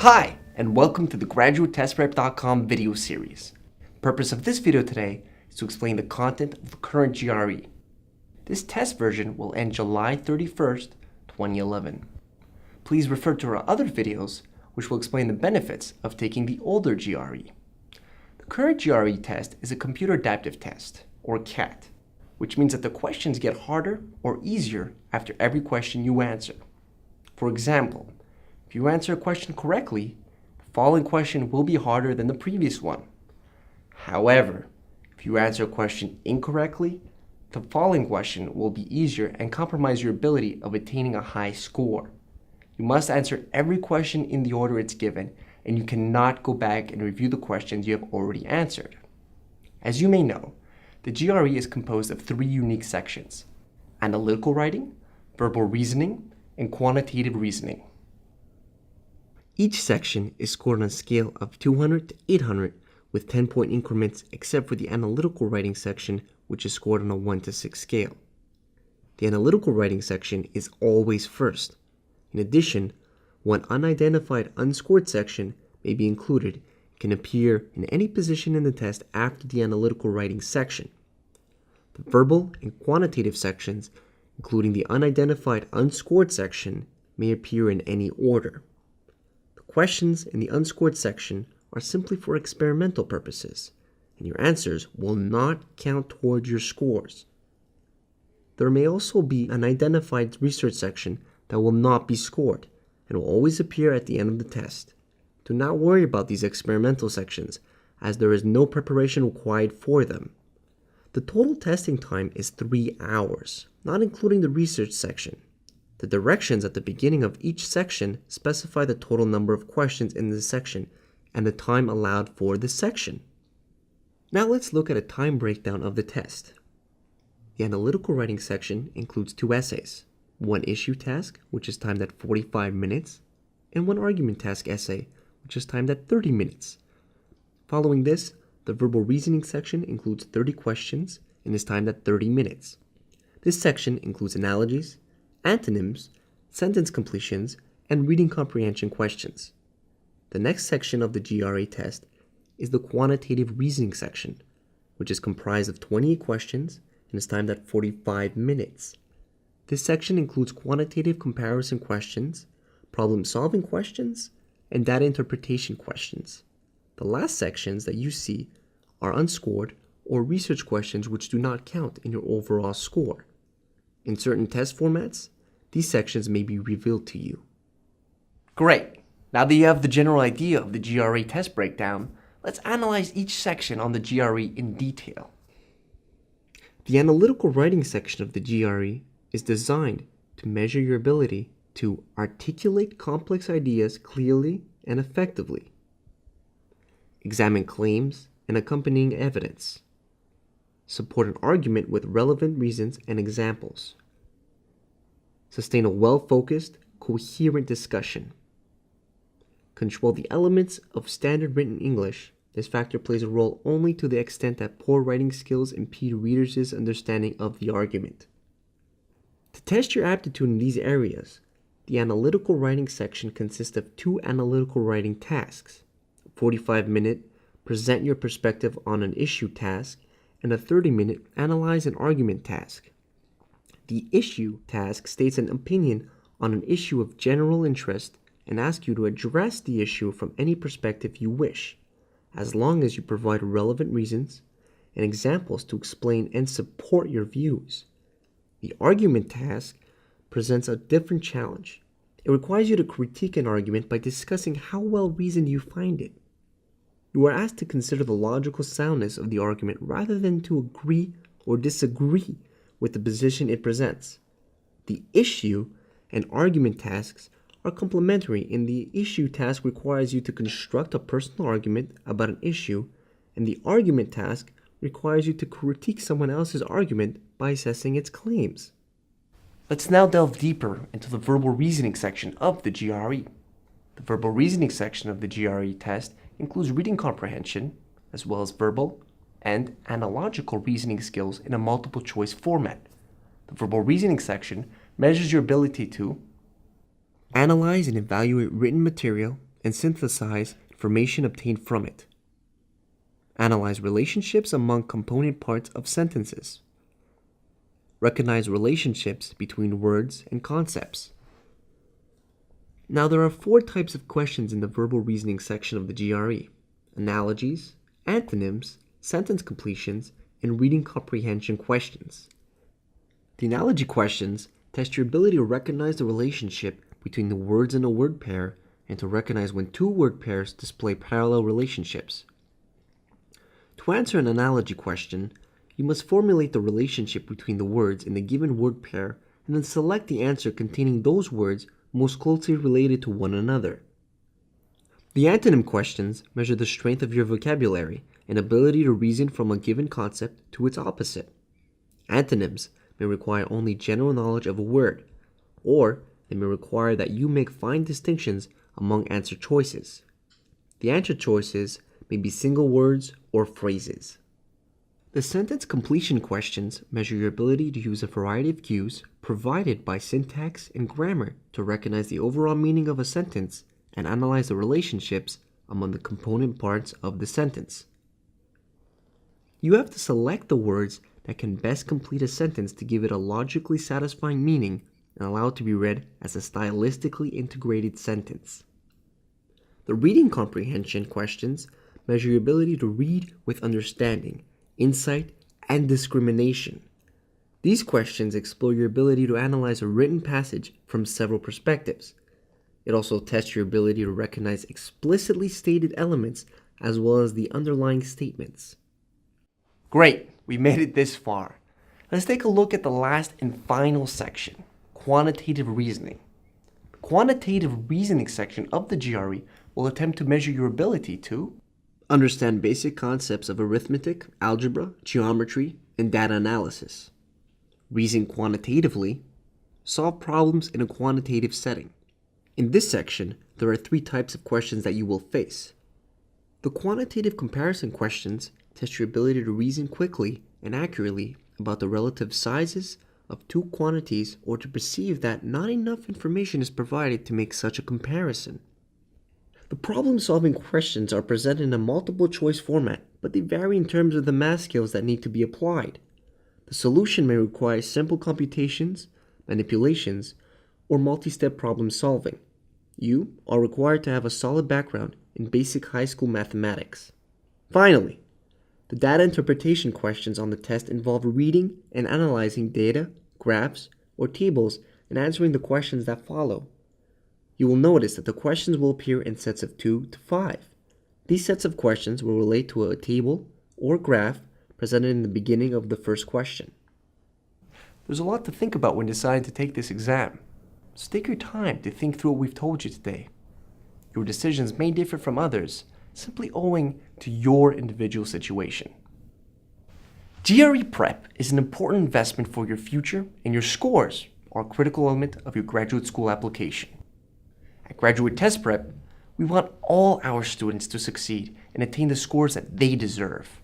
Hi, and welcome to the GRE video series. The purpose of this video today is to explain the content of the current GRE. This test version will end July 31st, 2011. Please refer to our other videos, which will explain the benefits of taking the older GRE. The current GRE test is a computer adaptive test, or CAT, which means that the questions get harder or easier after every question you answer. For example, if you answer a question correctly, the following question will be harder than the previous one. However, if you answer a question incorrectly, the following question will be easier and compromise your ability of attaining a high score. You must answer every question in the order it's given, and you cannot go back and review the questions you have already answered. As you may know, the GRE is composed of three unique sections: analytical writing, verbal reasoning, and quantitative reasoning. Each section is scored on a scale of 200 to 800 with 10-point increments, except for the analytical writing section, which is scored on a 1 to 6 scale. The analytical writing section is always first. In addition, one unidentified unscored section may be included and can appear in any position in the test after the analytical writing section. The verbal and quantitative sections, including the unidentified unscored section, may appear in any order. Questions in the unscored section are simply for experimental purposes, and your answers will not count towards your scores. There may also be an identified research section that will not be scored and will always appear at the end of the test. Do not worry about these experimental sections, as there is no preparation required for them. The total testing time is 3 hours, not including the research section. The directions at the beginning of each section specify the total number of questions in the section and the time allowed for the section. Now let's look at a time breakdown of the test. The analytical writing section includes 2 essays, one issue task, which is timed at 45 minutes, and one argument task essay, which is timed at 30 minutes. Following this, the verbal reasoning section includes 30 questions and is timed at 30 minutes. This section includes analogies, antonyms, sentence completions, and reading comprehension questions. The next section of the GRE test is the quantitative reasoning section, which is comprised of 28 questions and is timed at 45 minutes. This section includes quantitative comparison questions, problem-solving questions, and data interpretation questions. The last sections that you see are unscored or research questions which do not count in your overall score. In certain test formats, these sections may be revealed to you. Great! Now that you have the general idea of the GRE test breakdown, let's analyze each section on the GRE in detail. The analytical writing section of the GRE is designed to measure your ability to articulate complex ideas clearly and effectively, examine claims and accompanying evidence, support an argument with relevant reasons and examples, sustain a well-focused, coherent discussion, control the elements of standard written English. This factor plays a role only to the extent that poor writing skills impede readers' understanding of the argument. To test your aptitude in these areas, the analytical writing section consists of 2 analytical writing tasks: a 45-minute present your perspective on an issue task, and a 30-minute analyze an argument task. The issue task states an opinion on an issue of general interest and asks you to address the issue from any perspective you wish, as long as you provide relevant reasons and examples to explain and support your views. The argument task presents a different challenge. It requires you to critique an argument by discussing how well reasoned you find it. You are asked to consider the logical soundness of the argument rather than to agree or disagree with the position it presents. The issue and argument tasks are complementary, and the issue task requires you to construct a personal argument about an issue, and the argument task requires you to critique someone else's argument by assessing its claims. Let's now delve deeper into the verbal reasoning section of the GRE. The verbal reasoning section of the GRE test includes reading comprehension, as well as verbal and analogical reasoning skills in a multiple choice format. The verbal reasoning section measures your ability to analyze and evaluate written material and synthesize information obtained from it. Analyze relationships among component parts of sentences. Recognize relationships between words and concepts. Now, there are 4 types of questions in the verbal reasoning section of the GRE: analogies, antonyms, sentence completions, and reading comprehension questions. The analogy questions test your ability to recognize the relationship between the words in a word pair and to recognize when 2 word pairs display parallel relationships. To answer an analogy question, you must formulate the relationship between the words in the given word pair and then select the answer containing those words most closely related to one another. The antonym questions measure the strength of your vocabulary and ability to reason from a given concept to its opposite. Antonyms may require only general knowledge of a word, or they may require that you make fine distinctions among answer choices. The answer choices may be single words or phrases. The sentence completion questions measure your ability to use a variety of cues provided by syntax and grammar to recognize the overall meaning of a sentence and analyze the relationships among the component parts of the sentence. You have to select the words that can best complete a sentence to give it a logically satisfying meaning and allow it to be read as a stylistically integrated sentence. The reading comprehension questions measure your ability to read with understanding, insight, and discrimination. These questions explore your ability to analyze a written passage from several perspectives. It also tests your ability to recognize explicitly stated elements as well as the underlying statements. Great, we made it this far. Let's take a look at the last and final section, quantitative reasoning. The quantitative reasoning section of the GRE will attempt to measure your ability to understand basic concepts of arithmetic, algebra, geometry, and data analysis, reason quantitatively, solve problems in a quantitative setting. In this section, there are 3 types of questions that you will face. The quantitative comparison questions test your ability to reason quickly and accurately about the relative sizes of 2 quantities or to perceive that not enough information is provided to make such a comparison. The problem-solving questions are presented in a multiple-choice format, but they vary in terms of the math skills that need to be applied. The solution may require simple computations, manipulations, or multi-step problem solving. You are required to have a solid background in basic high school mathematics. Finally, the data interpretation questions on the test involve reading and analyzing data, graphs, or tables and answering the questions that follow. You will notice that the questions will appear in sets of 2 to 5. These sets of questions will relate to a table or graph presented in the beginning of the first question. There's a lot to think about when deciding to take this exam, so take your time to think through what we've told you today. Your decisions may differ from others, simply owing to your individual situation. GRE Prep is an important investment for your future, and your scores are a critical element of your graduate school application. At Graduate Test Prep, we want all our students to succeed and attain the scores that they deserve.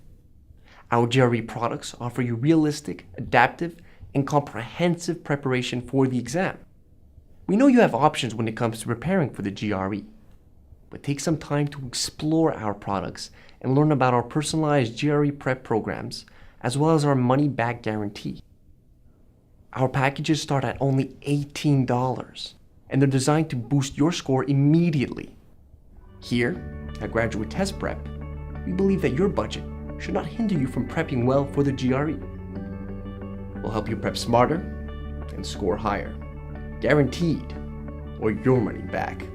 Our GRE products offer you realistic, adaptive, and comprehensive preparation for the exam. We know you have options when it comes to preparing for the GRE, but take some time to explore our products and learn about our personalized GRE Prep programs, as well as our money-back guarantee. Our packages start at only $18, and they're designed to boost your score immediately. Here, at Graduate Test Prep, we believe that your budget should not hinder you from prepping well for the GRE. We'll help you prep smarter and score higher. Guaranteed, or your money back.